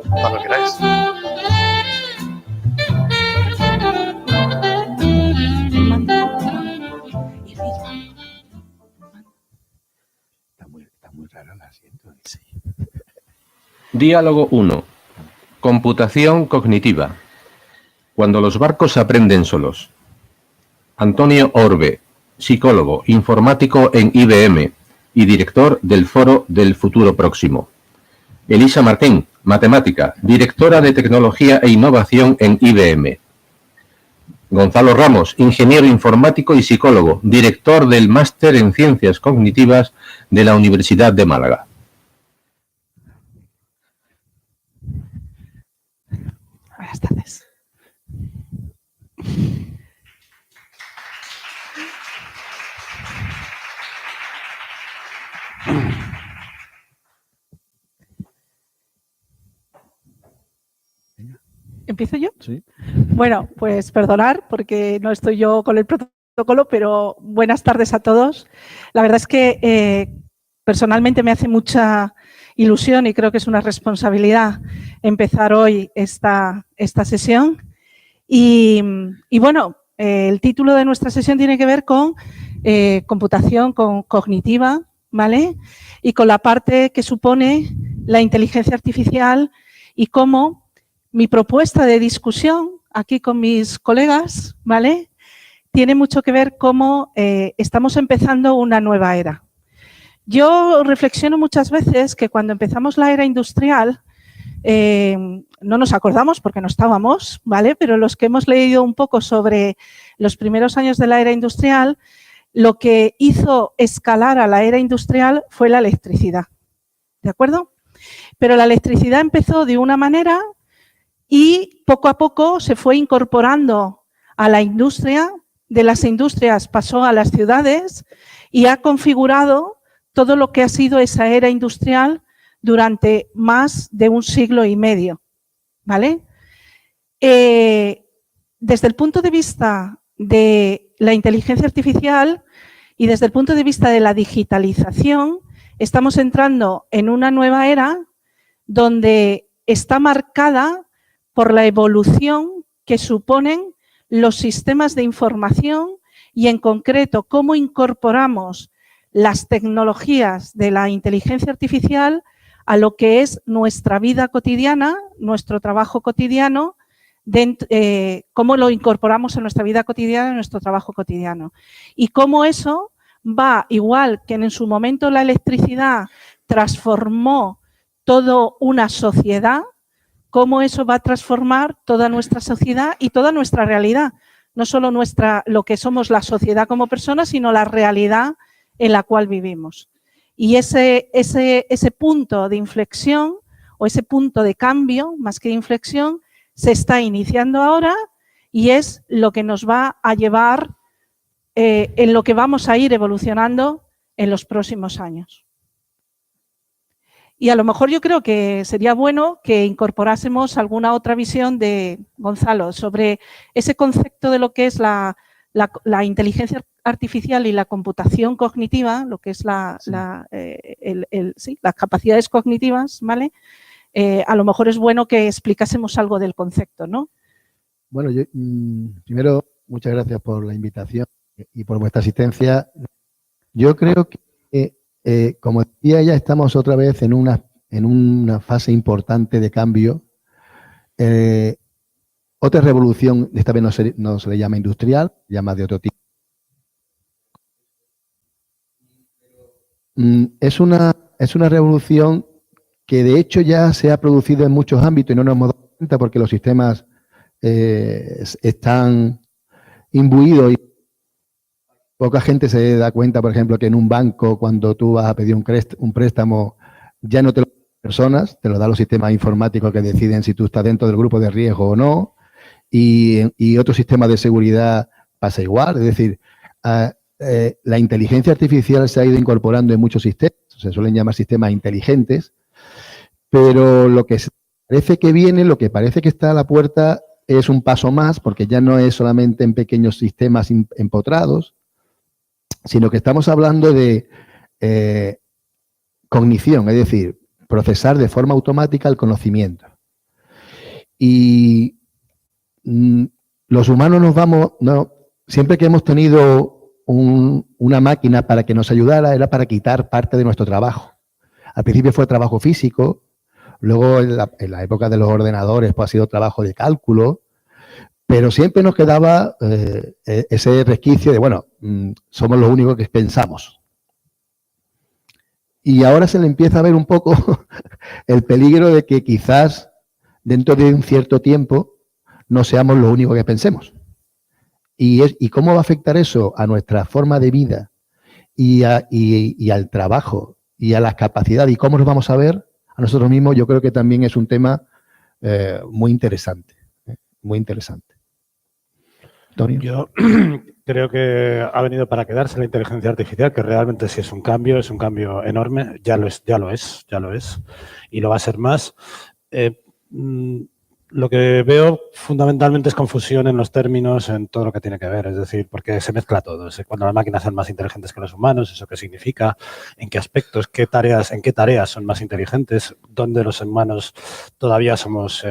Cuando queráis. Está muy raro el asiento. Sí. Diálogo 1. Computación cognitiva. Cuando los barcos aprenden solos. Antonio Orbe, psicólogo, informático en IBM y director del Foro del Futuro Próximo. Elisa Martín, matemática, directora de tecnología e innovación en IBM. Gonzalo Ramos, ingeniero informático y psicólogo, director del Máster en Ciencias Cognitivas de la Universidad de Málaga. Buenas tardes. ¿Empiezo yo? Sí. Bueno, pues perdonar porque no estoy yo con el protocolo, pero buenas tardes a todos. La verdad es que personalmente me hace mucha ilusión y creo que es una responsabilidad empezar hoy esta sesión. Y bueno, el título de nuestra sesión tiene que ver con computación cognitiva, ¿vale? Y con la parte que supone la inteligencia artificial y cómo mi propuesta de discusión aquí con mis colegas, ¿vale? Tiene mucho que ver cómo estamos empezando una nueva era. Yo reflexiono muchas veces que cuando empezamos la era industrial, no nos acordamos porque no estábamos, ¿vale? Pero los que hemos leído un poco sobre los primeros años de la era industrial, lo que hizo escalar a la era industrial fue la electricidad, ¿de acuerdo? Pero la electricidad empezó de una manera y poco a poco se fue incorporando a la industria, de las industrias pasó a las ciudades y ha configurado todo lo que ha sido esa era industrial durante más de un siglo y medio, ¿vale? Desde el punto de vista de la inteligencia artificial y desde el punto de vista de la digitalización, estamos entrando en una nueva era donde está marcada por la evolución que suponen los sistemas de información y, en concreto, cómo incorporamos las tecnologías de la inteligencia artificial a lo que es nuestra vida cotidiana, nuestro trabajo cotidiano, cómo lo incorporamos en nuestra vida cotidiana, en nuestro trabajo cotidiano. Y cómo eso va, igual que en su momento la electricidad transformó toda una sociedad, cómo eso va a transformar toda nuestra sociedad y toda nuestra realidad. No solo lo que somos la sociedad como personas, sino la realidad en la cual vivimos. Y ese punto de inflexión o ese punto de cambio, más que de inflexión, se está iniciando ahora y es lo que nos va a llevar en lo que vamos a ir evolucionando en los próximos años. Y a lo mejor yo creo que sería bueno que incorporásemos alguna otra visión de Gonzalo sobre ese concepto de lo que es la inteligencia artificial y la computación cognitiva, lo que es las capacidades cognitivas, ¿vale? A lo mejor es bueno que explicásemos algo del concepto, ¿no? Bueno, yo, primero, muchas gracias por la invitación y por vuestra asistencia. Yo creo que como decía, ya estamos otra vez en una fase importante de cambio. Otra revolución, esta vez no se le llama industrial, se llama de otro tipo. Es una revolución que de hecho ya se ha producido en muchos ámbitos y no nos hemos dado cuenta porque los sistemas están imbuidos y poca gente se da cuenta, por ejemplo, que en un banco, cuando tú vas a pedir un préstamo, ya no te lo dan las personas, te lo dan los sistemas informáticos que deciden si tú estás dentro del grupo de riesgo o no. Y otro sistema de seguridad pasa igual. Es decir, la inteligencia artificial se ha ido incorporando en muchos sistemas, se suelen llamar sistemas inteligentes, pero lo que parece que viene, lo que parece que está a la puerta es un paso más, porque ya no es solamente en pequeños sistemas empotrados, sino que estamos hablando de cognición, es decir, procesar de forma automática el conocimiento. Y los humanos nos vamos, no, siempre que hemos tenido una máquina para que nos ayudara, era para quitar parte de nuestro trabajo. Al principio fue trabajo físico, luego en la época de los ordenadores pues ha sido trabajo de cálculo, pero siempre nos quedaba ese resquicio de, bueno, somos los únicos que pensamos. Y ahora se le empieza a ver un poco el peligro de que quizás dentro de un cierto tiempo no seamos los únicos que pensemos. ¿Y cómo va a afectar eso a nuestra forma de vida y al trabajo y a las capacidades y cómo nos vamos a ver a nosotros mismos? Yo creo que también es un tema muy interesante, muy interesante. Antonio. Yo creo que ha venido para quedarse la inteligencia artificial, que realmente sí es un cambio enorme, ya lo es, y lo va a ser más. Lo que veo fundamentalmente es confusión en los términos, en todo lo que tiene que ver, es decir, porque se mezcla todo. Cuando las máquinas son más inteligentes que los humanos, ¿eso qué significa? ¿En qué aspectos? ¿En qué tareas son más inteligentes? ¿Dónde los humanos todavía somos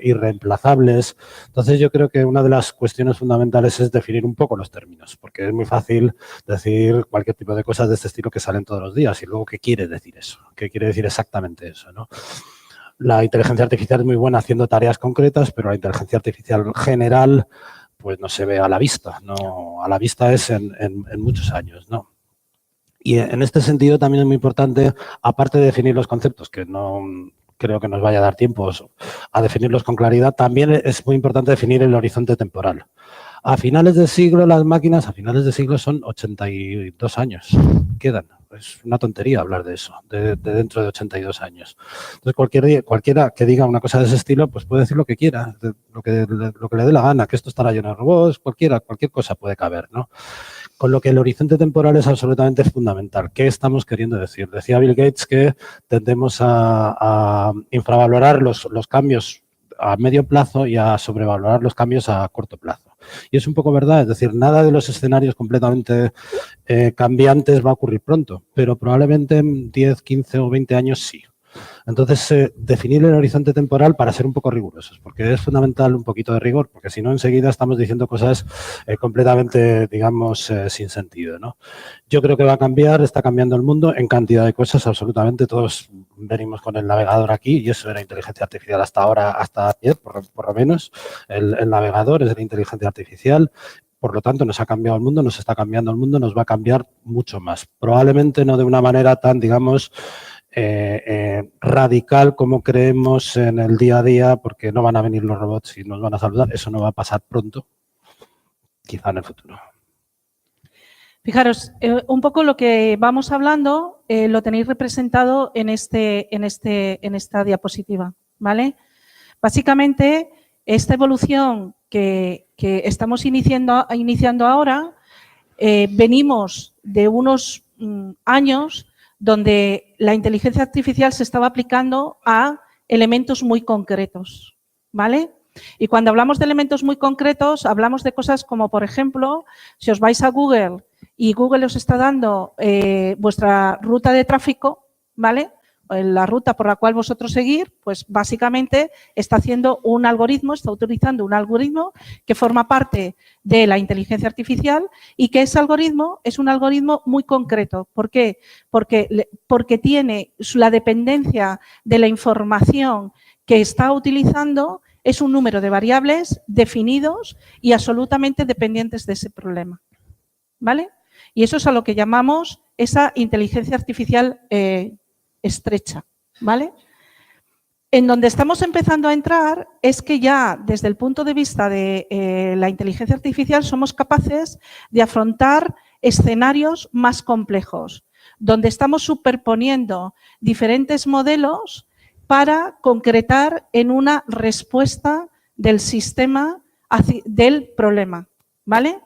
irreemplazables? Entonces yo creo que una de las cuestiones fundamentales es definir un poco los términos, porque es muy fácil decir cualquier tipo de cosas de este estilo que salen todos los días y luego ¿qué quiere decir eso? ¿Qué quiere decir exactamente eso, no? La inteligencia artificial es muy buena haciendo tareas concretas, pero la inteligencia artificial general pues no se ve a la vista, no, a la vista es en muchos años, ¿no? Y en este sentido también es muy importante, aparte de definir los conceptos, que no creo que nos vaya a dar tiempo a definirlos con claridad, también es muy importante definir el horizonte temporal. A finales de siglo, las máquinas, a finales de siglo son 82 años, quedan. Es una tontería hablar de eso, de dentro de 82 años. Entonces, cualquiera que diga una cosa de ese estilo, pues puede decir lo que quiera, lo que le dé la gana, que esto estará lleno de robots, cualquier cosa puede caber, ¿no? Con lo que el horizonte temporal es absolutamente fundamental. ¿Qué estamos queriendo decir? Decía Bill Gates que tendemos a infravalorar los cambios a medio plazo y a sobrevalorar los cambios a corto plazo. Y es un poco verdad, es decir, nada de los escenarios completamente cambiantes va a ocurrir pronto, pero probablemente en 10, 15 o 20 años sí. Entonces, definir el horizonte temporal para ser un poco rigurosos, porque es fundamental un poquito de rigor, porque si no, enseguida estamos diciendo cosas completamente, digamos, sin sentido, ¿no? Yo creo que va a cambiar, está cambiando el mundo en cantidad de cosas, absolutamente. Todos venimos con el navegador aquí y eso era inteligencia artificial hasta ahora, hasta ayer, por lo menos. El navegador es de la inteligencia artificial. Por lo tanto, nos ha cambiado el mundo, nos está cambiando el mundo, nos va a cambiar mucho más. Probablemente no de una manera tan, digamos, radical como creemos en el día a día, porque no van a venir los robots y nos van a saludar. Eso no va a pasar pronto, quizá en el futuro. Fijaros, un poco lo que vamos hablando lo tenéis representado en esta diapositiva, ¿vale? Básicamente, esta evolución que estamos iniciando ahora, venimos de unos años donde la inteligencia artificial se estaba aplicando a elementos muy concretos, ¿vale? Y cuando hablamos de elementos muy concretos, hablamos de cosas como, por ejemplo, si os vais a Google y Google os está dando vuestra ruta de tráfico, ¿vale? La ruta por la cual vosotros seguir, pues básicamente está haciendo un algoritmo, está utilizando un algoritmo que forma parte de la inteligencia artificial y que ese algoritmo es un algoritmo muy concreto. ¿Por qué? Porque tiene la dependencia de la información que está utilizando, es un número de variables definidos y absolutamente dependientes de ese problema, ¿vale? Y eso es a lo que llamamos esa inteligencia artificial estrecha, ¿vale? En donde estamos empezando a entrar es que ya desde el punto de vista de la inteligencia artificial somos capaces de afrontar escenarios más complejos, donde estamos superponiendo diferentes modelos para concretar en una respuesta del sistema del problema, ¿vale?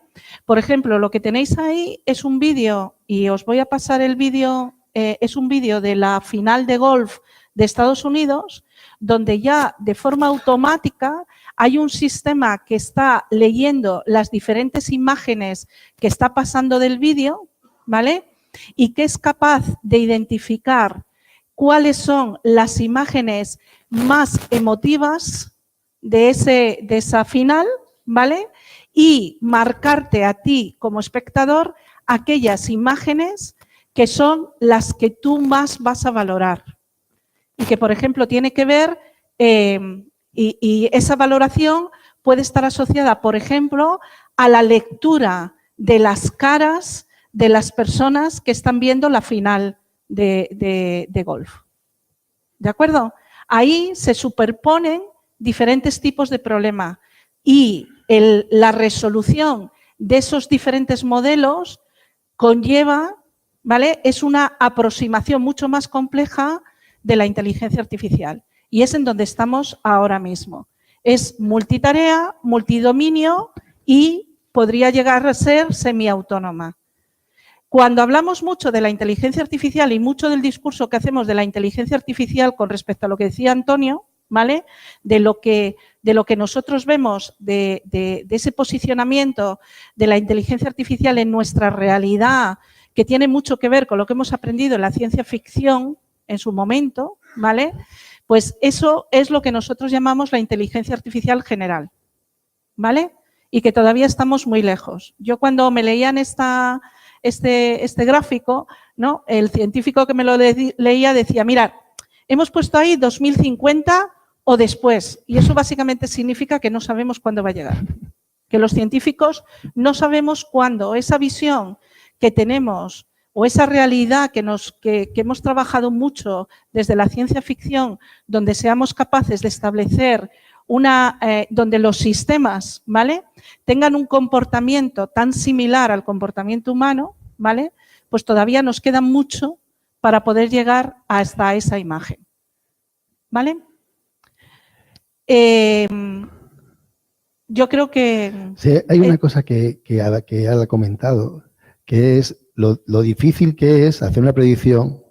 Por ejemplo, lo que tenéis ahí es un vídeo, y os voy a pasar el vídeo, es un vídeo de la final de golf de Estados Unidos, donde ya de forma automática hay un sistema que está leyendo las diferentes imágenes que está pasando del vídeo, ¿vale? Y que es capaz de identificar cuáles son las imágenes más emotivas de esa final, ¿vale? Y marcarte a ti como espectador aquellas imágenes que son las que tú más vas a valorar. Y que, por ejemplo, tiene que ver, y esa valoración puede estar asociada, por ejemplo, a la lectura de las caras de las personas que están viendo la final de golf. ¿De acuerdo? Ahí se superponen diferentes tipos de problema y la resolución de esos diferentes modelos conlleva, ¿vale? Es una aproximación mucho más compleja de la inteligencia artificial y es en donde estamos ahora mismo. Es multitarea, multidominio y podría llegar a ser semiautónoma. Cuando hablamos mucho de la inteligencia artificial y mucho del discurso que hacemos de la inteligencia artificial con respecto a lo que decía Antonio, ¿vale? De lo que nosotros vemos de ese posicionamiento de la inteligencia artificial en nuestra realidad, que tiene mucho que ver con lo que hemos aprendido en la ciencia ficción en su momento, ¿vale? Pues eso es lo que nosotros llamamos la inteligencia artificial general, ¿vale? Y que todavía estamos muy lejos. Yo cuando me leían este gráfico, ¿no? El científico que me lo leía decía, mira, hemos puesto ahí 2050 o después. Y eso básicamente significa que no sabemos cuándo va a llegar. Que los científicos no sabemos cuándo. Esa visión que tenemos o esa realidad que hemos trabajado mucho desde la ciencia ficción, donde seamos capaces de establecer donde los sistemas, ¿vale?, tengan un comportamiento tan similar al comportamiento humano, ¿vale?, pues todavía nos queda mucho para poder llegar hasta esa imagen, ¿vale? Yo creo que... Sí, hay una cosa que ha comentado, que es lo difícil que es hacer una predicción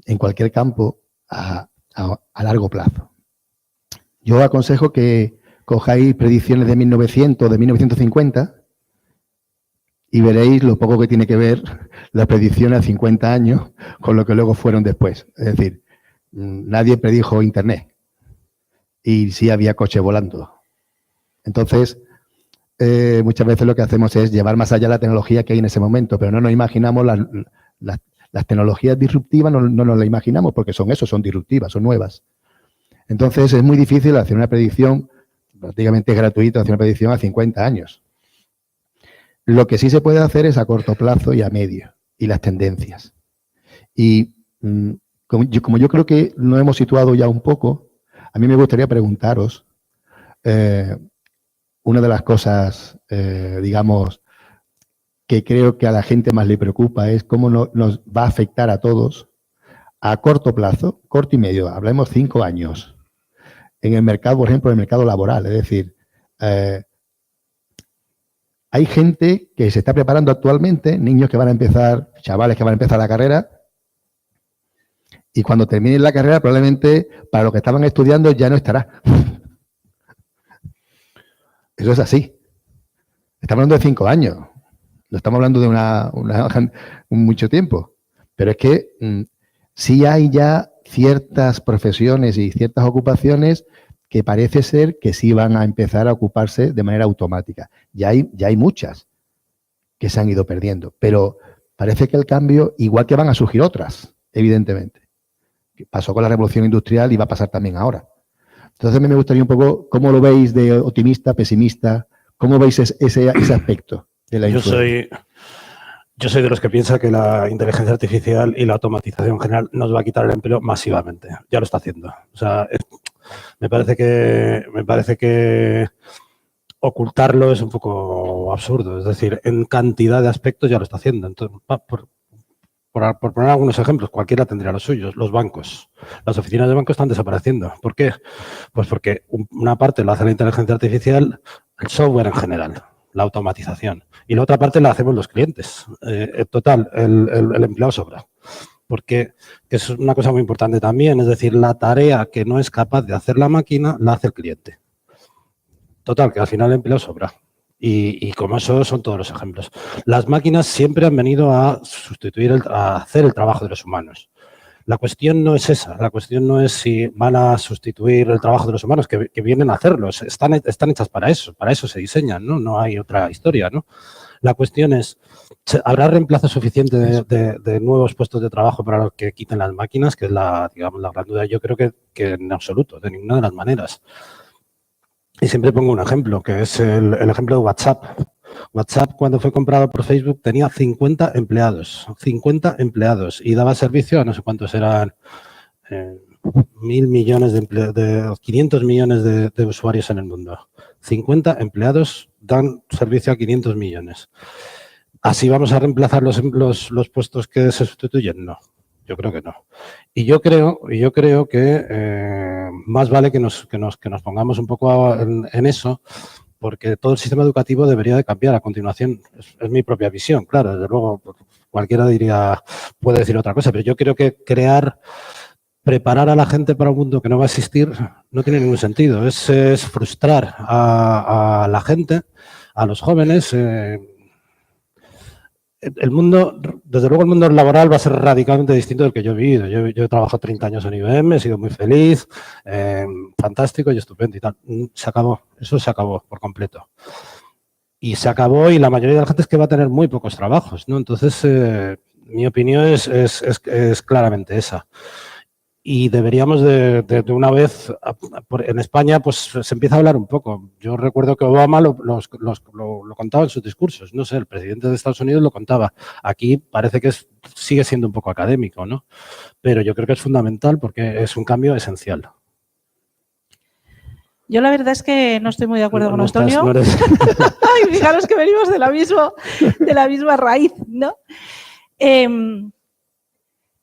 en cualquier campo a largo plazo. Yo aconsejo que cojáis predicciones de 1900, de 1950 y veréis lo poco que tiene que ver las predicciones a 50 años con lo que luego fueron después. Es decir, nadie predijo Internet y sí había coches volando. Entonces, muchas veces lo que hacemos es llevar más allá la tecnología que hay en ese momento, pero no nos imaginamos las tecnologías disruptivas, no nos las imaginamos porque son disruptivas, son nuevas. Entonces, es muy difícil hacer una predicción, prácticamente es gratuito hacer una predicción a 50 años. Lo que sí se puede hacer es a corto plazo y a medio, y las tendencias. Y como yo creo que lo hemos situado ya un poco, a mí me gustaría preguntaros, una de las cosas, digamos, que creo que a la gente más le preocupa es cómo nos va a afectar a todos a corto plazo, corto y medio, hablemos 5 años, en el mercado, por ejemplo, en el mercado laboral. Es decir, hay gente que se está preparando actualmente, niños que van a empezar, chavales que van a empezar la carrera, y cuando terminen la carrera probablemente para lo que estaban estudiando ya no estará. Eso es así. Estamos hablando de 5 años. No estamos hablando de mucho tiempo. Pero es que sí hay ya ciertas profesiones y ciertas ocupaciones que parece ser que sí van a empezar a ocuparse de manera automática. Ya hay muchas que se han ido perdiendo. Pero parece que el cambio, igual que van a surgir otras, evidentemente. Pasó con la revolución industrial y va a pasar también ahora. Entonces, a mí me gustaría un poco, ¿cómo lo veis de optimista, pesimista? ¿Cómo veis ese aspecto de la influencia? Yo soy de los que piensa que la inteligencia artificial y la automatización general nos va a quitar el empleo masivamente. Ya lo está haciendo. O sea, me parece que ocultarlo es un poco absurdo. Es decir, en cantidad de aspectos ya lo está haciendo. Entonces, por poner algunos ejemplos, cualquiera tendría los suyos. Los bancos. Las oficinas de banco están desapareciendo. ¿Por qué? Pues porque una parte lo hace la inteligencia artificial, el software en general, la automatización. Y la otra parte la hacemos los clientes. Total, el empleado sobra. Porque es una cosa muy importante también. Es decir, la tarea que no es capaz de hacer la máquina, la hace el cliente. Total, que al final el empleo sobra. Y como eso son todos los ejemplos. Las máquinas siempre han venido a sustituir, a hacer el trabajo de los humanos. La cuestión no es esa, la cuestión no es si van a sustituir el trabajo de los humanos, que vienen a hacerlo, están hechas para eso se diseñan, ¿no? No hay otra historia, ¿no? La cuestión es, ¿habrá reemplazo suficiente de nuevos puestos de trabajo para los que quiten las máquinas? Que es digamos, la gran duda. Yo creo que en absoluto, de ninguna de las maneras. Y siempre pongo un ejemplo, que es el ejemplo de WhatsApp. WhatsApp, cuando fue comprado por Facebook, tenía 50 empleados y daba servicio a no sé cuántos eran, 1.000 millones 500 millones de usuarios en el mundo. 50 empleados dan servicio a 500 millones. ¿Así vamos a reemplazar los puestos que se sustituyen? No, yo creo que no. Y yo creo que más vale que nos pongamos un poco en eso, porque todo el sistema educativo debería de cambiar a continuación. Es mi propia visión, claro, desde luego cualquiera puede decir otra cosa, pero yo creo que preparar a la gente para un mundo que no va a existir no tiene ningún sentido. Es frustrar a la gente, a los jóvenes. El mundo, desde luego el mundo laboral va a ser radicalmente distinto del que yo he vivido. Yo he trabajado 30 años en IBM, he sido muy feliz, fantástico y estupendo y tal. Se acabó, eso se acabó por completo. Y se acabó y la mayoría de la gente es que va a tener muy pocos trabajos, ¿no? Entonces, mi opinión es claramente esa. Y deberíamos de una vez, en España, pues se empieza a hablar un poco. Yo recuerdo que Obama lo contaba en sus discursos. No sé, el presidente de Estados Unidos lo contaba. Aquí parece que sigue siendo un poco académico, ¿no? Pero yo creo que es fundamental porque es un cambio esencial. Yo la verdad es que no estoy muy de acuerdo con Antonio. Ay, fijaros que venimos de la misma raíz, ¿no?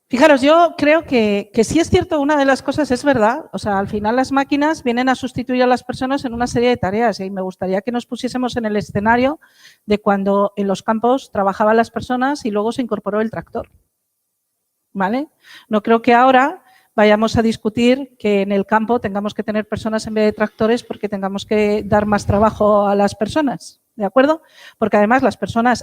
Fijaros, yo creo que sí es cierto, una de las cosas es verdad, o sea, al final las máquinas vienen a sustituir a las personas en una serie de tareas y me gustaría que nos pusiésemos en el escenario de cuando en los campos trabajaban las personas y luego se incorporó el tractor, ¿vale? No creo que ahora vayamos a discutir que en el campo tengamos que tener personas en vez de tractores porque tengamos que dar más trabajo a las personas. ¿De acuerdo? Porque además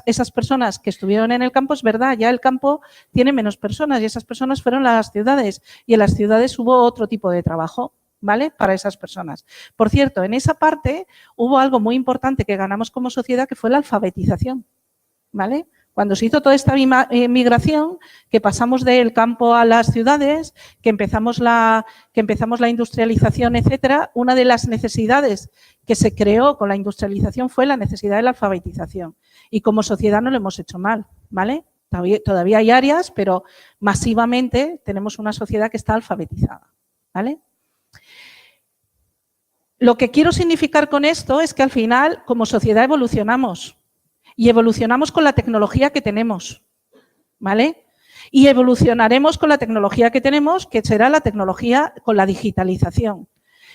esas personas que estuvieron en el campo, es verdad, ya el campo tiene menos personas y esas personas fueron a las ciudades y en las ciudades hubo otro tipo de trabajo, ¿vale? Para esas personas. Por cierto, en esa parte hubo algo muy importante que ganamos como sociedad que fue la alfabetización, ¿vale? Cuando se hizo toda esta migración, que pasamos del campo a las ciudades, que empezamos la industrialización, etcétera, una de las necesidades que se creó con la industrialización fue la necesidad de la alfabetización. Y como sociedad no lo hemos hecho mal, ¿vale? Todavía hay áreas, pero masivamente tenemos una sociedad que está alfabetizada, ¿vale? Lo que quiero significar con esto es que al final, como sociedad, evolucionamos. Y evolucionamos con la tecnología que tenemos, ¿vale? Y evolucionaremos con la tecnología que tenemos, que será la tecnología con la digitalización.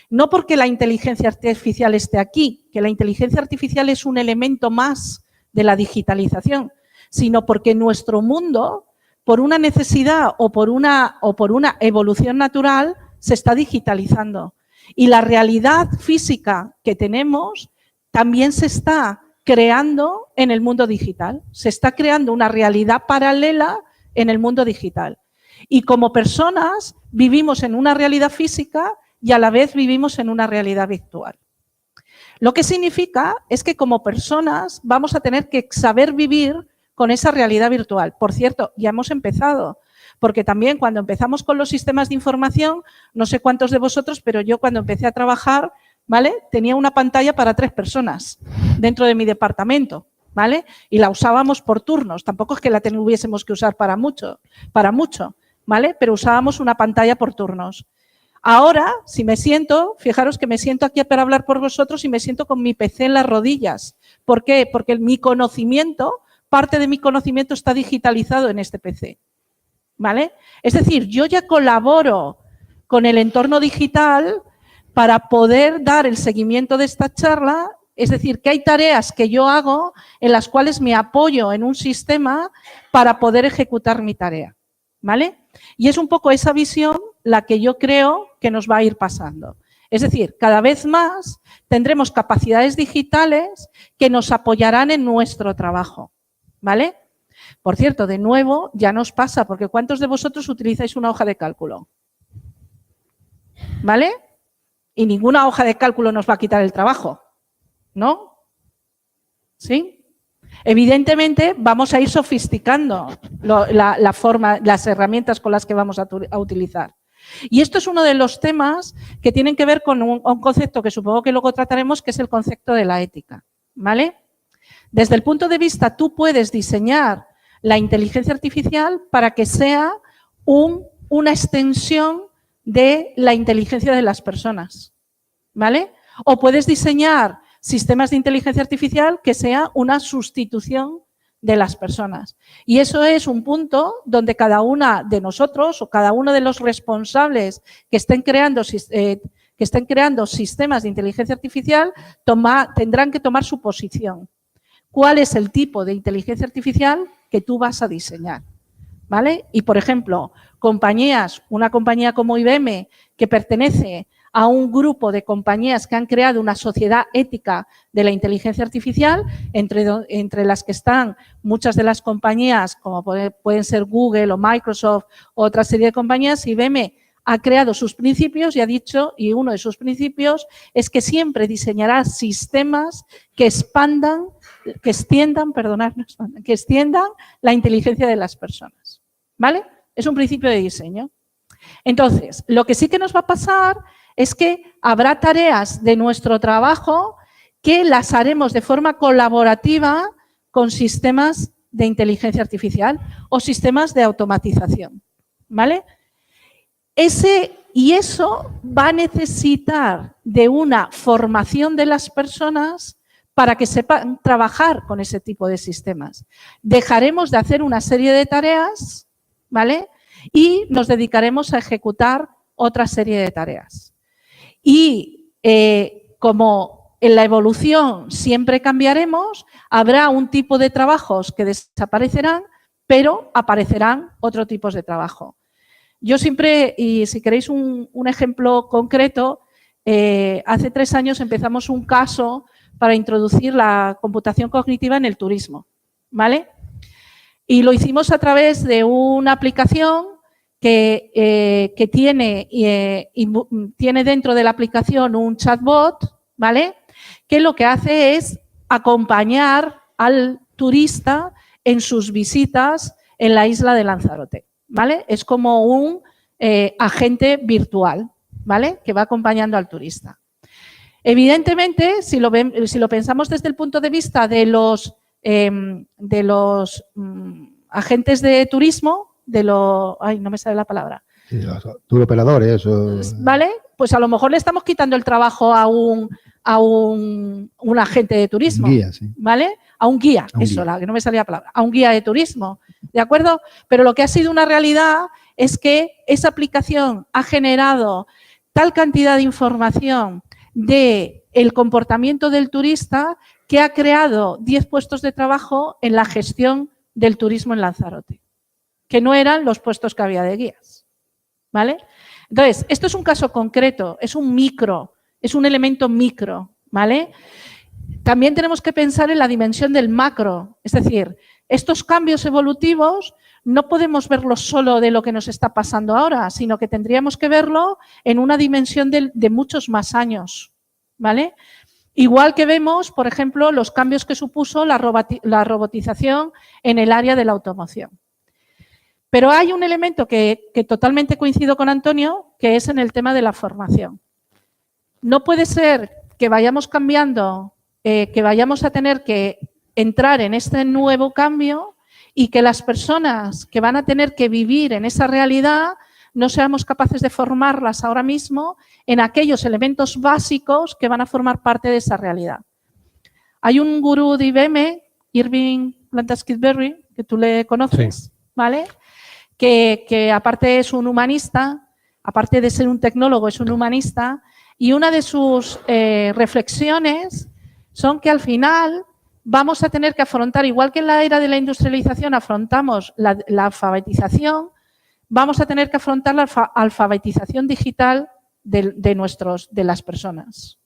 No porque la inteligencia artificial esté aquí, que la inteligencia artificial es un elemento más de la digitalización, sino porque nuestro mundo, por una necesidad o por una evolución natural, se está digitalizando. Y la realidad física que tenemos también se está creando en el mundo digital. Se está creando una realidad paralela en el mundo digital. Y como personas vivimos en una realidad física y a la vez vivimos en una realidad virtual. Lo que significa es que como personas vamos a tener que saber vivir con esa realidad virtual. Por cierto, ya hemos empezado, porque también cuando empezamos con los sistemas de información, no sé cuántos de vosotros, pero yo cuando empecé a trabajar, ¿vale? Tenía una pantalla para 3 personas dentro de mi departamento, ¿vale? Y la usábamos por turnos. Tampoco es que la tuviésemos que usar para mucho, ¿vale? Pero usábamos una pantalla por turnos. Ahora, si me siento, fijaros que me siento aquí para hablar por vosotros y me siento con mi PC en las rodillas. ¿Por qué? Porque mi conocimiento, parte de mi conocimiento está digitalizado en este PC, ¿vale? Es decir, yo ya colaboro con el entorno digital para poder dar el seguimiento de esta charla, es decir, que hay tareas que yo hago en las cuales me apoyo en un sistema para poder ejecutar mi tarea, ¿vale? Y es un poco esa visión la que yo creo que nos va a ir pasando. Es decir, cada vez más tendremos capacidades digitales que nos apoyarán en nuestro trabajo, ¿vale? Por cierto, de nuevo, ya nos pasa, porque ¿cuántos de vosotros utilizáis una hoja de cálculo? ¿Vale? Y ninguna hoja de cálculo nos va a quitar el trabajo, ¿no? ¿Sí? Evidentemente, vamos a ir sofisticando la forma, las herramientas con las que vamos a utilizar. Y esto es uno de los temas que tienen que ver con un concepto que supongo que luego trataremos, que es el concepto de la ética, ¿vale? Desde el punto de vista, tú puedes diseñar la inteligencia artificial para que sea una extensión de la inteligencia de las personas, ¿vale? O puedes diseñar sistemas de inteligencia artificial que sea una sustitución de las personas. Y eso es un punto donde cada una de nosotros o cada uno de los responsables que estén creando sistemas de inteligencia artificial tendrán que tomar su posición. ¿Cuál es el tipo de inteligencia artificial que tú vas a diseñar? ¿Vale? Y, por ejemplo, una compañía como IBM, que pertenece a un grupo de compañías que han creado una sociedad ética de la inteligencia artificial, entre las que están muchas de las compañías, como pueden ser Google o Microsoft o otra serie de compañías, IBM ha creado sus principios y ha dicho, y uno de sus principios es que siempre diseñará sistemas que extiendan la inteligencia de las personas. ¿Vale? Es un principio de diseño. Entonces, lo que sí que nos va a pasar es que habrá tareas de nuestro trabajo que las haremos de forma colaborativa con sistemas de inteligencia artificial o sistemas de automatización. ¿Vale? Y eso va a necesitar de una formación de las personas para que sepan trabajar con ese tipo de sistemas. Dejaremos de hacer una serie de tareas, ¿vale? Y nos dedicaremos a ejecutar otra serie de tareas. Y como en la evolución siempre cambiaremos, habrá un tipo de trabajos que desaparecerán, pero aparecerán otros tipos de trabajo. Yo siempre, y si queréis un ejemplo concreto, hace 3 años empezamos un caso para introducir la computación cognitiva en el turismo, ¿vale? Y lo hicimos a través de una aplicación que tiene dentro de la aplicación un chatbot, ¿vale? Que lo que hace es acompañar al turista en sus visitas en la isla de Lanzarote, ¿vale? Es como un agente virtual, ¿vale? Que va acompañando al turista. Evidentemente, si lo pensamos desde el punto de vista de los agentes de turismo, ay, no me sale la palabra. Sí, los turoperadores. ¿Vale? Pues a lo mejor le estamos quitando el trabajo a un agente de turismo. Guía, sí. ¿Vale? A un guía, que no me salía la palabra. A un guía de turismo, ¿de acuerdo? Pero lo que ha sido una realidad es que esa aplicación ha generado tal cantidad de información del comportamiento del turista que ha creado 10 puestos de trabajo en la gestión del turismo en Lanzarote, que no eran los puestos que había de guías, ¿vale? Entonces, esto es un caso concreto, es un elemento micro, ¿vale? También tenemos que pensar en la dimensión del macro, es decir, estos cambios evolutivos no podemos verlos solo de lo que nos está pasando ahora, sino que tendríamos que verlo en una dimensión de muchos más años, ¿vale? Igual que vemos, por ejemplo, los cambios que supuso la robotización en el área de la automoción. Pero hay un elemento que totalmente coincido con Antonio, que es en el tema de la formación. No puede ser que vayamos cambiando, que vayamos a tener que entrar en este nuevo cambio y que las personas que van a tener que vivir en esa realidad no seamos capaces de formarlas ahora mismo en aquellos elementos básicos que van a formar parte de esa realidad. Hay un gurú de IBM, Irving Blantasky-Berry, que tú le conoces, sí, ¿vale? Que aparte es un humanista, aparte de ser un tecnólogo, es un humanista, y una de sus reflexiones son que al final vamos a tener que afrontar, igual que en la era de la industrialización afrontamos la alfabetización, vamos a tener que afrontar la alfabetización digital de las personas,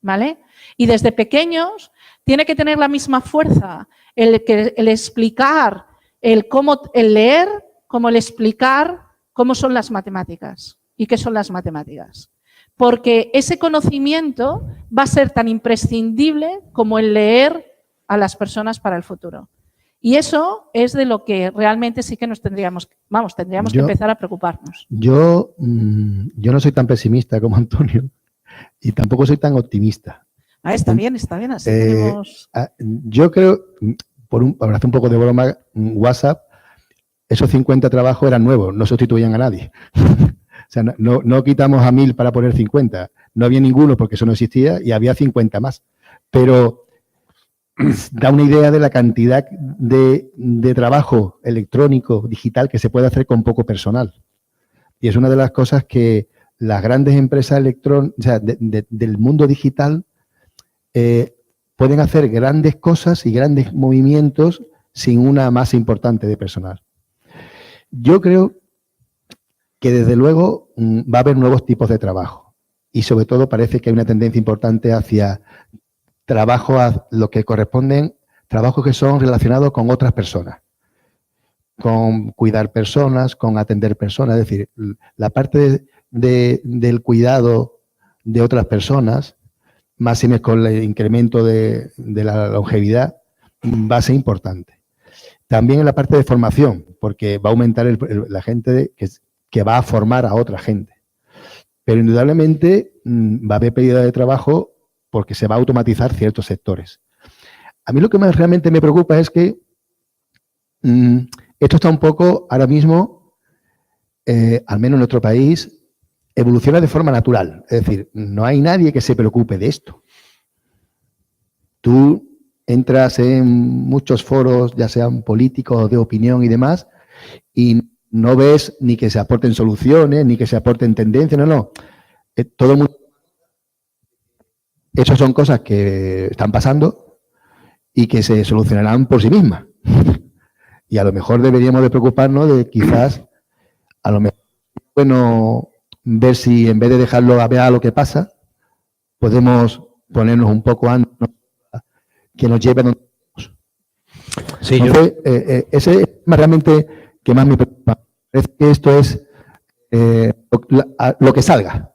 ¿vale? Y desde pequeños tiene que tener la misma fuerza el explicar el leer, como el explicar cómo son las matemáticas y qué son las matemáticas. Porque ese conocimiento va a ser tan imprescindible como el leer a las personas para el futuro. Y eso es de lo que realmente sí que nos tendríamos que empezar a preocuparnos. Yo no soy tan pesimista como Antonio y tampoco soy tan optimista. Está bien, así tenemos... Yo creo, para hacer un poco de broma, WhatsApp, esos 50 trabajos eran nuevos, no sustituían a nadie. O sea, no quitamos a 1000 para poner 50. No había ninguno porque eso no existía y había 50 más. Pero da una idea de la cantidad de trabajo electrónico, digital, que se puede hacer con poco personal. Y es una de las cosas que las grandes empresas del mundo digital pueden hacer grandes cosas y grandes movimientos sin una masa importante de personal. Yo creo que desde luego va a haber nuevos tipos de trabajo y sobre todo parece que hay una tendencia importante hacia trabajo a lo que corresponden, trabajos que son relacionados con otras personas, con cuidar personas, con atender personas, es decir, la parte del cuidado de otras personas, más si con el incremento de la longevidad, va a ser importante. También en la parte de formación, porque va a aumentar la gente que va a formar a otra gente. Pero indudablemente va a haber pérdida de trabajo porque se va a automatizar ciertos sectores. A mí lo que más realmente me preocupa es que esto está un poco ahora mismo, al menos en nuestro país, evoluciona de forma natural. Es decir, no hay nadie que se preocupe de esto. Tú entras en muchos foros, ya sean políticos, de opinión y demás, y no ves ni que se aporten soluciones, ni que se aporten tendencias, no. Todo el mundo. Esas son cosas que están pasando y que se solucionarán por sí mismas. Y a lo mejor deberíamos de preocuparnos de quizás, a lo mejor, bueno, ver si en vez de dejarlo a ver a lo que pasa, podemos ponernos un poco antes que nos lleve a donde estamos. Sí, entonces, ese es realmente que más me preocupa. Es que esto es lo que salga.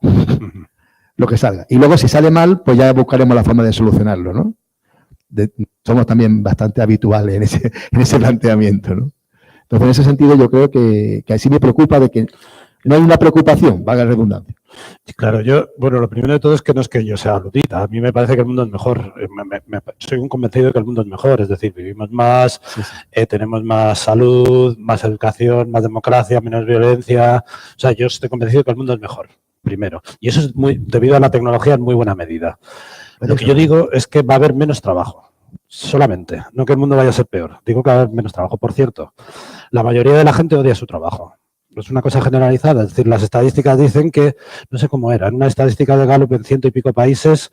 Lo que salga. Y luego, si sale mal, pues ya buscaremos la forma de solucionarlo, ¿no? Somos también bastante habituales en ese planteamiento, ¿no? Entonces, en ese sentido, yo creo que así me preocupa de que no hay una preocupación, valga la redundancia. Claro, lo primero de todo es que no es que yo sea ludita. A mí me parece que el mundo es mejor. Soy un convencido de que el mundo es mejor. Es decir, vivimos más, tenemos más salud, más educación, más democracia, menos violencia. O sea, yo estoy convencido de que el mundo es mejor, primero. Y eso es debido a la tecnología en muy buena medida. Lo que yo digo es que va a haber menos trabajo. Solamente. No que el mundo vaya a ser peor. Digo que va a haber menos trabajo. Por cierto, la mayoría de la gente odia su trabajo. Es una cosa generalizada, es decir, las estadísticas dicen que, no sé cómo era, en una estadística de Gallup en 100 y pico países,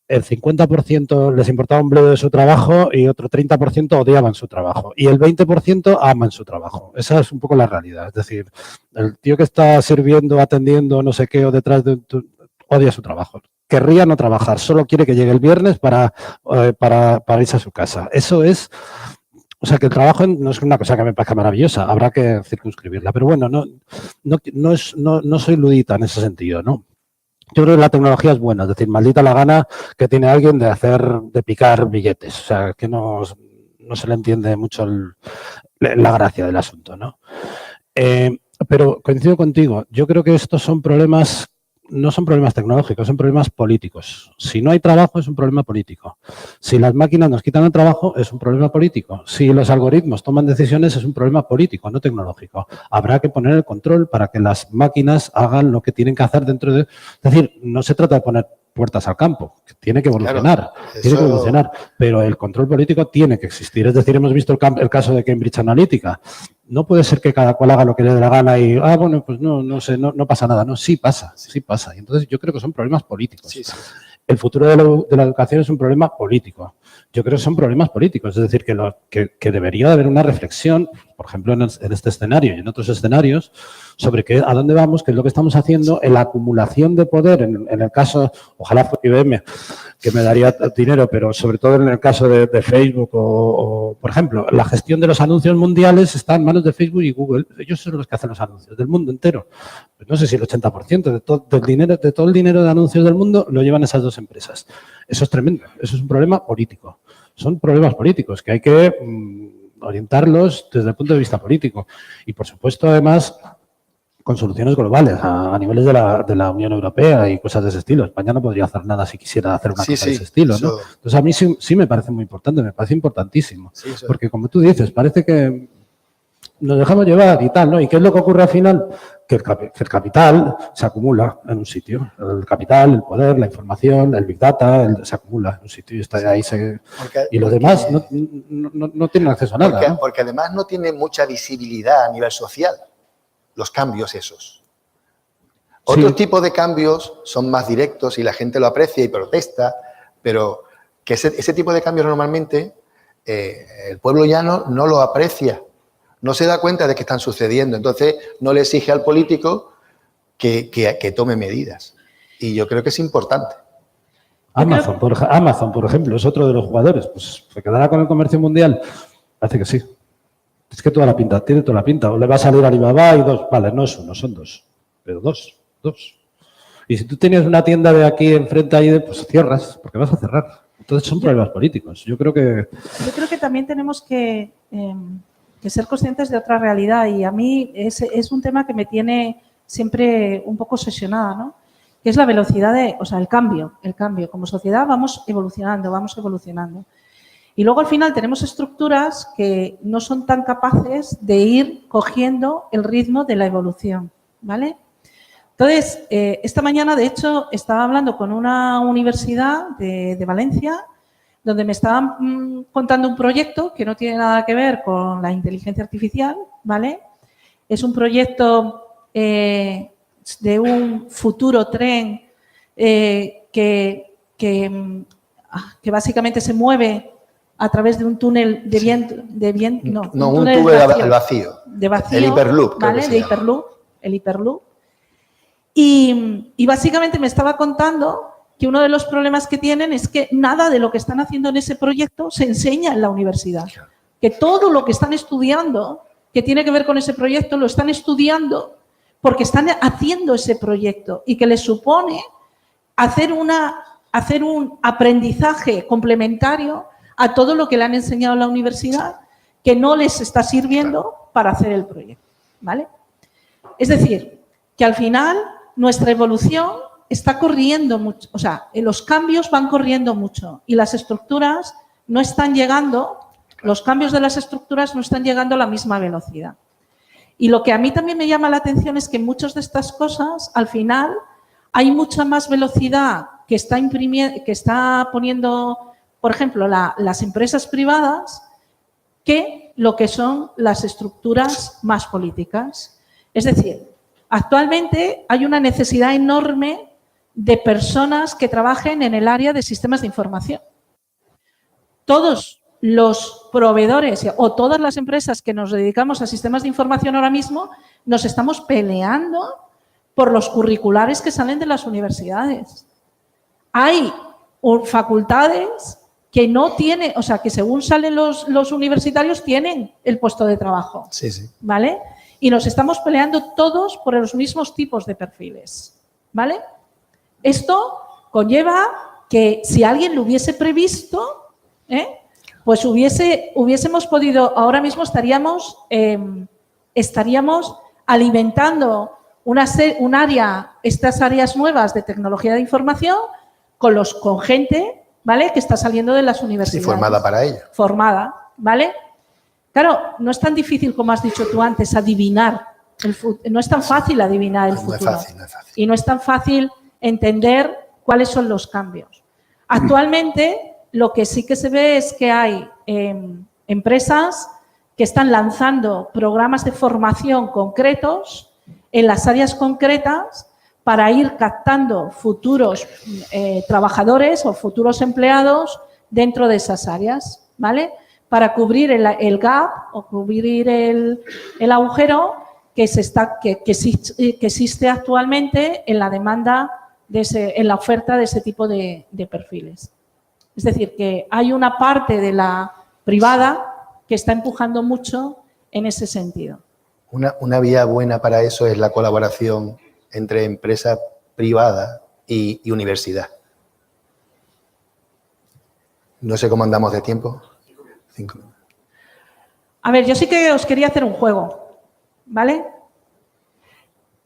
el 50% les importaba un bledo de su trabajo y otro 30% odiaban su trabajo. Y el 20% aman su trabajo. Esa es un poco la realidad. Es decir, el tío que está sirviendo, atendiendo, no sé qué, o detrás de odia su trabajo. Querría no trabajar, solo quiere que llegue el viernes para irse a su casa. Eso es... O sea, que el trabajo no es una cosa que me parezca maravillosa, habrá que circunscribirla. Pero bueno, no soy ludita en ese sentido, ¿no? Yo creo que la tecnología es buena, es decir, maldita la gana que tiene alguien de picar billetes. O sea, que no se le entiende mucho la gracia del asunto, ¿no? Pero coincido contigo, yo creo que estos son problemas... No son problemas tecnológicos, son problemas políticos. Si no hay trabajo, es un problema político. Si las máquinas nos quitan el trabajo, es un problema político. Si los algoritmos toman decisiones, es un problema político, no tecnológico. Habrá que poner el control para que las máquinas hagan lo que tienen que hacer dentro de... Es decir, no se trata de poner puertas al campo, que tiene que evolucionar, pero el control político tiene que existir. Es decir, hemos visto el caso de Cambridge Analytica. No puede ser que cada cual haga lo que le dé la gana y, bueno, pues no sé, no pasa nada. No, sí pasa. Y entonces yo creo que son problemas políticos. Sí. El futuro de la educación es un problema político. Yo creo que son problemas políticos. Es decir, que debería haber una reflexión, por ejemplo, en este escenario y en otros escenarios, sobre a dónde vamos, qué es lo que estamos haciendo, en la acumulación de poder, en el caso, ojalá fuera IBM, que me daría dinero, pero sobre todo en el caso de Facebook o, por ejemplo, la gestión de los anuncios mundiales está en manos de Facebook y Google. Ellos son los que hacen los anuncios del mundo entero. Pues no sé si el 80% de todo el dinero de anuncios del mundo lo llevan esas dos empresas. Eso es tremendo. Eso es un problema político. Son problemas políticos que hay que orientarlos desde el punto de vista político. Y, por supuesto, además, con soluciones globales a niveles de la Unión Europea y cosas de ese estilo. España no podría hacer nada si quisiera hacer una cosa de ese estilo, ¿no? Entonces, a mí sí me parece muy importante, me parece importantísimo. Sí, porque, como tú dices, parece que nos dejamos llevar y tal, ¿no? ¿Y qué es lo que ocurre al final? Que el capital se acumula en un sitio. El capital, el poder, la información, el Big Data, se acumula en un sitio y está ahí. Y los demás no tienen acceso a nada. ¿No? Porque además no tiene mucha visibilidad a nivel social. Los cambios esos. Otro tipo de cambios son más directos y la gente lo aprecia y protesta, pero que ese tipo de cambios normalmente el pueblo llano no lo aprecia, no se da cuenta de que están sucediendo, entonces no le exige al político que tome medidas. Y yo creo que es importante. Amazon, por ejemplo, es otro de los jugadores. Pues se quedará con el comercio mundial. Parece que sí. Es que toda la pinta, tiene toda la pinta. O le va a salir Alibaba y dos. Vale, no es uno, son dos. Pero dos. Y si tú tienes una tienda de aquí enfrente ahí, pues cierras, porque vas a cerrar. Entonces son problemas políticos. Yo creo que también tenemos que ser conscientes de otra realidad. Y a mí es un tema que me tiene siempre un poco obsesionada, ¿no? Que es la velocidad el cambio. Como sociedad vamos evolucionando. Y luego, al final, tenemos estructuras que no son tan capaces de ir cogiendo el ritmo de la evolución, ¿vale? Entonces, esta mañana, de hecho, estaba hablando con una universidad de Valencia, donde me estaban contando un proyecto que no tiene nada que ver con la inteligencia artificial, ¿vale? Es un proyecto de un futuro tren que básicamente se mueve a través de un túnel de viento, un túnel al vacío. De vacío. El Hyperloop. ¿Vale? El Hyperloop. Y básicamente me estaba contando que uno de los problemas que tienen es que nada de lo que están haciendo en ese proyecto se enseña en la universidad. Que todo lo que están estudiando, que tiene que ver con ese proyecto, lo están estudiando porque están haciendo ese proyecto y que les supone hacer un aprendizaje complementario a todo lo que le han enseñado en la universidad que no les está sirviendo para hacer el proyecto, ¿vale? Es decir, que al final nuestra evolución está corriendo mucho, o sea, los cambios van corriendo mucho y las estructuras no están llegando, los cambios de las estructuras no están llegando a la misma velocidad. Y lo que a mí también me llama la atención es que en muchas de estas cosas, al final, hay mucha más velocidad que está poniendo, por ejemplo, las empresas privadas que lo que son las estructuras más políticas. Es decir, actualmente hay una necesidad enorme de personas que trabajen en el área de sistemas de información. Todos los proveedores o todas las empresas que nos dedicamos a sistemas de información ahora mismo nos estamos peleando por los curriculares que salen de las universidades. Hay facultades que no tienen, o sea, que según salen los universitarios tienen el puesto de trabajo. Sí. ¿Vale? Y nos estamos peleando todos por los mismos tipos de perfiles. ¿Vale? Esto conlleva que si alguien lo hubiese previsto, pues hubiésemos podido, ahora mismo estaríamos alimentando estas áreas nuevas de tecnología de información con gente, ¿vale?, que está saliendo de las universidades. Sí, formada para ello. Formada, ¿vale? Claro, no es tan difícil, como has dicho tú antes, adivinar el futuro. No es tan fácil adivinar el futuro. No es fácil. Y no es tan fácil entender cuáles son los cambios. Actualmente, lo que sí que se ve es que hay empresas que están lanzando programas de formación concretos en las áreas concretas para ir captando futuros trabajadores o futuros empleados dentro de esas áreas, ¿vale? Para cubrir el gap o cubrir el agujero que existe actualmente en la demanda en la oferta de ese tipo de perfiles. Es decir, que hay una parte de la privada que está empujando mucho en ese sentido. Una vía buena para eso es la colaboración entre empresa privada y universidad. No sé cómo andamos de tiempo. 5 minutos. A ver, yo sí que os quería hacer un juego, ¿vale?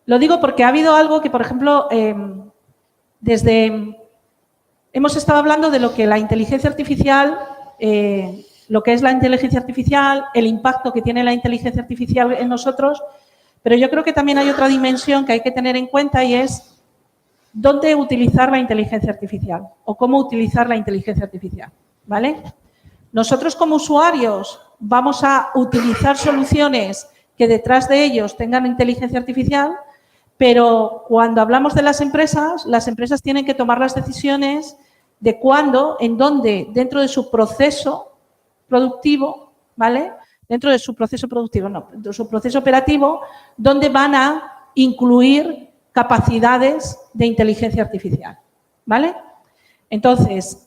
Lo digo porque ha habido algo que, por ejemplo, hemos estado hablando de lo que la inteligencia artificial, lo que es la inteligencia artificial, el impacto que tiene la inteligencia artificial en nosotros, pero yo creo que también hay otra dimensión que hay que tener en cuenta y es dónde utilizar la inteligencia artificial o cómo utilizar la inteligencia artificial, ¿vale? Nosotros como usuarios vamos a utilizar soluciones que detrás de ellos tengan inteligencia artificial, pero cuando hablamos de las empresas tienen que tomar las decisiones de cuándo, en dónde, dentro de su proceso productivo, ¿vale? Dentro de su proceso productivo, no, de su proceso operativo, dónde van a incluir capacidades de inteligencia artificial, ¿vale? Entonces,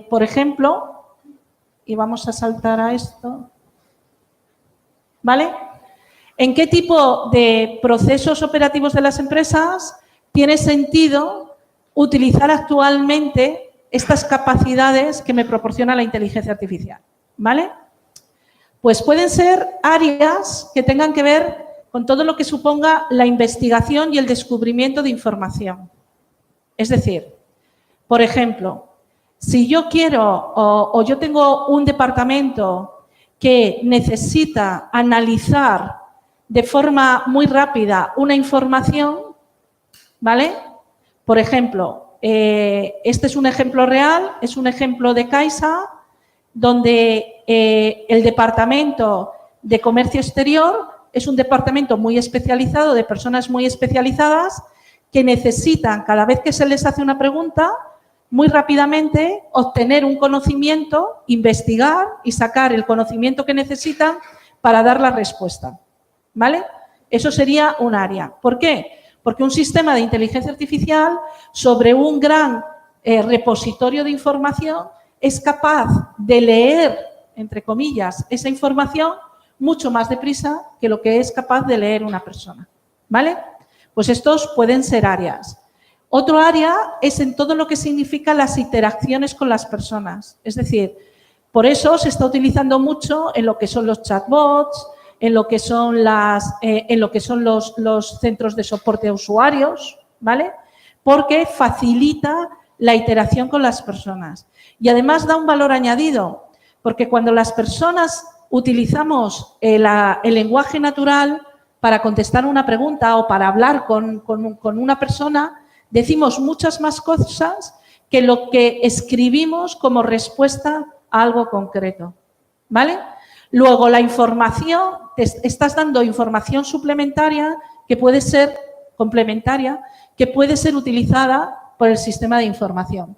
por ejemplo, y vamos a saltar a esto, ¿vale? ¿En qué tipo de procesos operativos de las empresas tiene sentido utilizar actualmente estas capacidades que me proporciona la inteligencia artificial? ¿Vale? Pues pueden ser áreas que tengan que ver con todo lo que suponga la investigación y el descubrimiento de información. Es decir, por ejemplo, si yo quiero o yo tengo un departamento que necesita analizar de forma muy rápida una información, ¿vale? Por ejemplo, este es un ejemplo real, es un ejemplo de Caixa, donde el departamento de comercio exterior es un departamento muy especializado, de personas muy especializadas que necesitan, cada vez que se les hace una pregunta, muy rápidamente obtener un conocimiento, investigar y sacar el conocimiento que necesitan para dar la respuesta, ¿vale? Eso sería un área. ¿Por qué? Porque un sistema de inteligencia artificial sobre un gran repositorio de información es capaz de leer, entre comillas, esa información mucho más deprisa que lo que es capaz de leer una persona, ¿vale? Pues estos pueden ser áreas. Otro área es en todo lo que significa las interacciones con las personas. Es decir, por eso se está utilizando mucho en lo que son los chatbots, en lo que son los centros de soporte a usuarios, ¿vale? Porque facilita la interacción con las personas. Y además da un valor añadido, porque cuando las personas utilizamos el lenguaje natural para contestar una pregunta o para hablar con una persona, decimos muchas más cosas que lo que escribimos como respuesta a algo concreto, ¿vale? Luego, la información, te estás dando información suplementaria que puede ser complementaria, que puede ser utilizada por el sistema de información.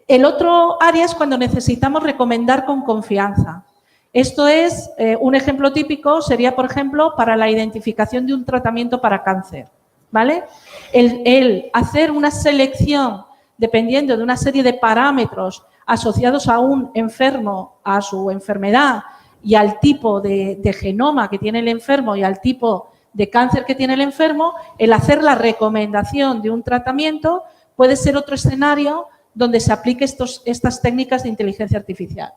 El otro área es cuando necesitamos recomendar con confianza. Esto es, un ejemplo típico sería, por ejemplo, para la identificación de un tratamiento para cáncer, ¿vale? El hacer una selección dependiendo de una serie de parámetros asociados a un enfermo, a su enfermedad y al tipo de genoma que tiene el enfermo y al tipo de cáncer que tiene el enfermo, el hacer la recomendación de un tratamiento puede ser otro escenario donde se aplique estas técnicas de inteligencia artificial.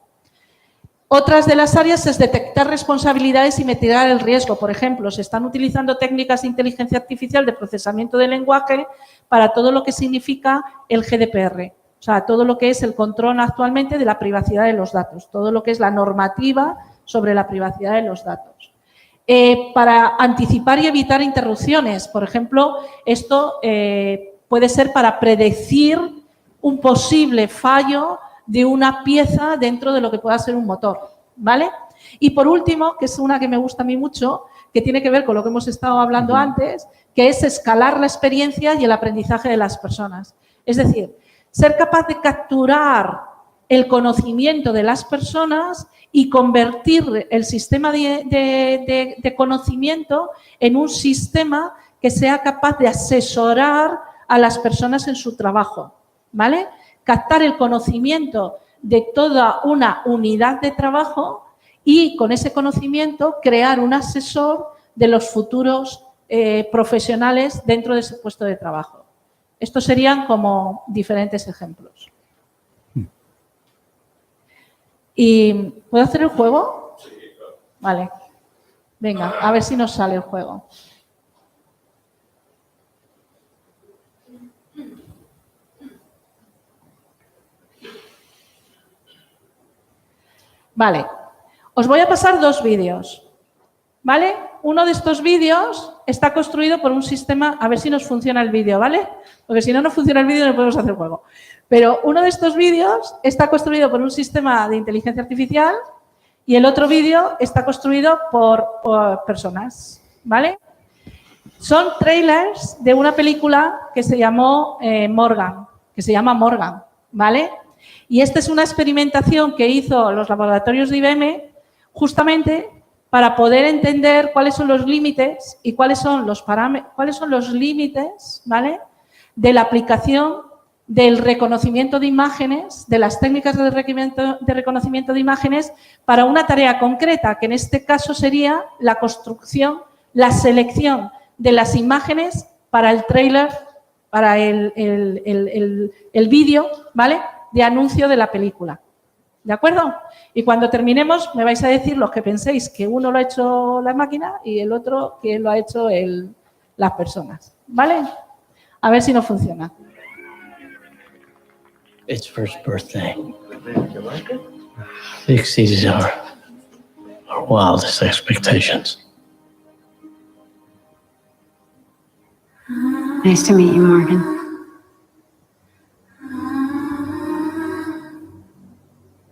Otras de las áreas es detectar responsabilidades y mitigar el riesgo. Por ejemplo, se están utilizando técnicas de inteligencia artificial de procesamiento de lenguaje para todo lo que significa el GDPR. O sea, todo lo que es el control actualmente de la privacidad de los datos, todo lo que es la normativa sobre la privacidad de los datos. Para anticipar y evitar interrupciones, por ejemplo, esto puede ser para predecir un posible fallo de una pieza dentro de lo que pueda ser un motor, ¿vale? Y por último, que es una que me gusta a mí mucho, que tiene que ver con lo que hemos estado hablando antes, que es escalar la experiencia y el aprendizaje de las personas. Es decir, ser capaz de capturar el conocimiento de las personas y convertir el sistema de conocimiento en un sistema que sea capaz de asesorar a las personas en su trabajo, ¿vale? Captar el conocimiento de toda una unidad de trabajo y con ese conocimiento crear un asesor de los futuros profesionales dentro de ese puesto de trabajo. Estos serían como diferentes ejemplos. ¿Y puedo hacer el juego? Vale. Venga, a ver si nos sale el juego. Vale. Os voy a pasar 2 vídeos. ¿Vale? Uno de estos vídeos está construido por un sistema, a ver si nos funciona el vídeo, ¿vale? Porque si no nos funciona el vídeo no podemos hacer juego. Pero uno de estos vídeos está construido por un sistema de inteligencia artificial y el otro vídeo está construido por personas, ¿vale? Son trailers de una película que se llamó Morgan, ¿vale? Y esta es una experimentación que hizo los laboratorios de IBM justamente para poder entender cuáles son los límites y cuáles son los límites, ¿vale?, de la aplicación del reconocimiento de imágenes, de las técnicas de reconocimiento de imágenes para una tarea concreta, que en este caso sería la construcción, la selección de las imágenes para el tráiler, para el vídeo, ¿vale?, de anuncio de la película. ¿De acuerdo? Y cuando terminemos me vais a decir los que penséis que uno lo ha hecho la máquina y el otro que lo ha hecho las personas. ¿Vale? A ver si no funciona. Its first birthday. It exceeds our wildest expectations. Nice to meet you, Morgan.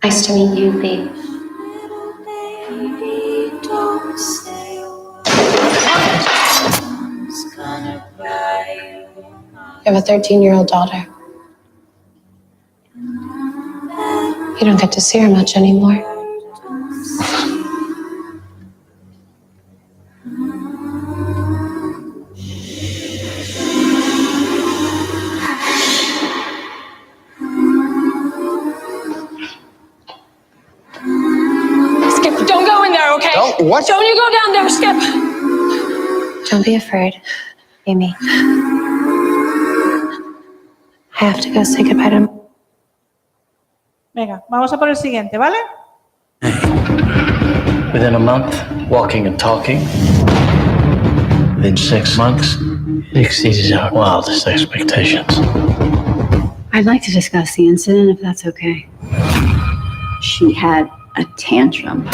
Nice to meet you, babe. You have a 13-year-old daughter. You don't get to see her much anymore. Skip, don't go in there, okay? Don't what? Don't you go down there, Skip. Don't be afraid, Amy. I have to go say goodbye to... Venga, vamos a por el siguiente, ¿vale? Within a month, walking and talking. Within 6 months, it exceeds our wildest expectations. I'd like to discuss the incident, if that's okay. She had a tantrum.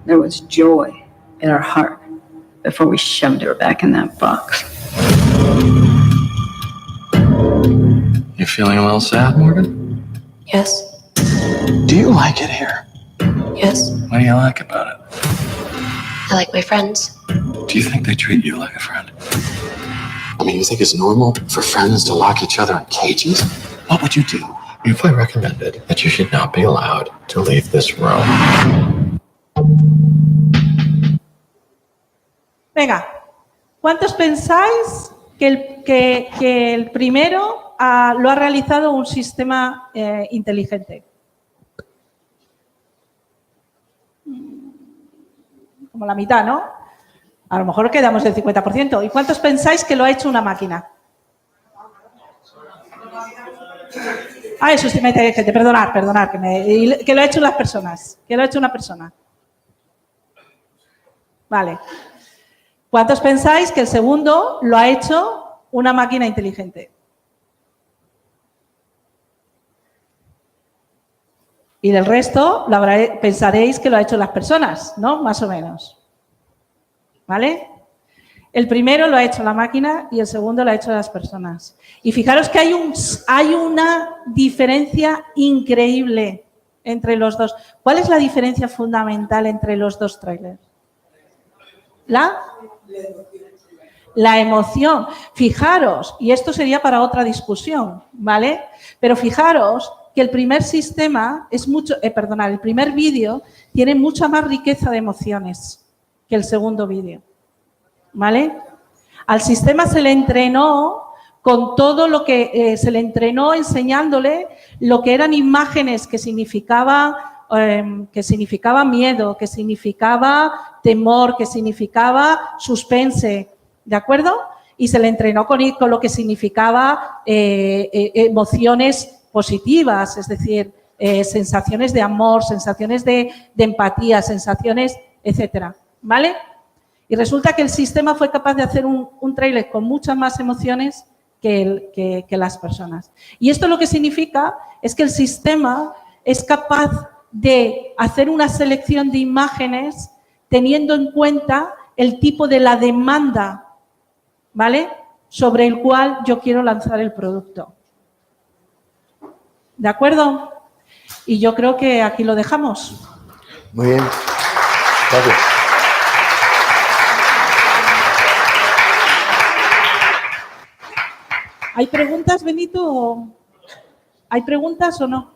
There was joy in her heart before we shoved her back in that box. You feeling a little sad, Morgan? Yes, Do you like it here? yes. What do you like about it? I like my friends. Do you think they treat you like a friend? I mean, you think it's normal for friends to lock each other in cages? What would you do if I recommended that you should not be allowed to leave this room? Venga, ¿cuántos pensáis que el primero lo ha realizado un sistema inteligente? Como la mitad, ¿no? A lo mejor quedamos del 50%. ¿Y cuántos pensáis que lo ha hecho una máquina? Ah, eso sí me inteligente. Perdonad, que lo ha hecho las personas. Que lo ha hecho una persona. Vale. ¿Cuántos pensáis que el segundo lo ha hecho una máquina inteligente? Y del resto pensaréis que lo ha hecho las personas, ¿no? Más o menos. ¿Vale? El primero lo ha hecho la máquina y el segundo lo ha hecho las personas. Y fijaros que hay una diferencia increíble entre los dos. ¿Cuál es la diferencia fundamental entre los dos trailers? La emoción. Fijaros, y esto sería para otra discusión, ¿vale? Pero fijaros que el primer sistema el primer vídeo tiene mucha más riqueza de emociones que el segundo vídeo, ¿vale? Al sistema se le entrenó con todo lo que se le entrenó enseñándole lo que eran imágenes que significaba miedo, que significaba temor, que significaba suspense, ¿de acuerdo? Y se le entrenó con lo que significaba emociones positivas, es decir, sensaciones de amor, sensaciones de empatía, sensaciones, etcétera, ¿vale? Y resulta que el sistema fue capaz de hacer un tráiler con muchas más emociones que las personas. Y esto lo que significa es que el sistema es capaz de hacer una selección de imágenes teniendo en cuenta el tipo de la demanda, ¿vale?, sobre el cual yo quiero lanzar el producto. ¿De acuerdo? Y yo creo que aquí lo dejamos. Muy bien. Gracias. ¿Hay preguntas, Benito? ¿Hay preguntas o no?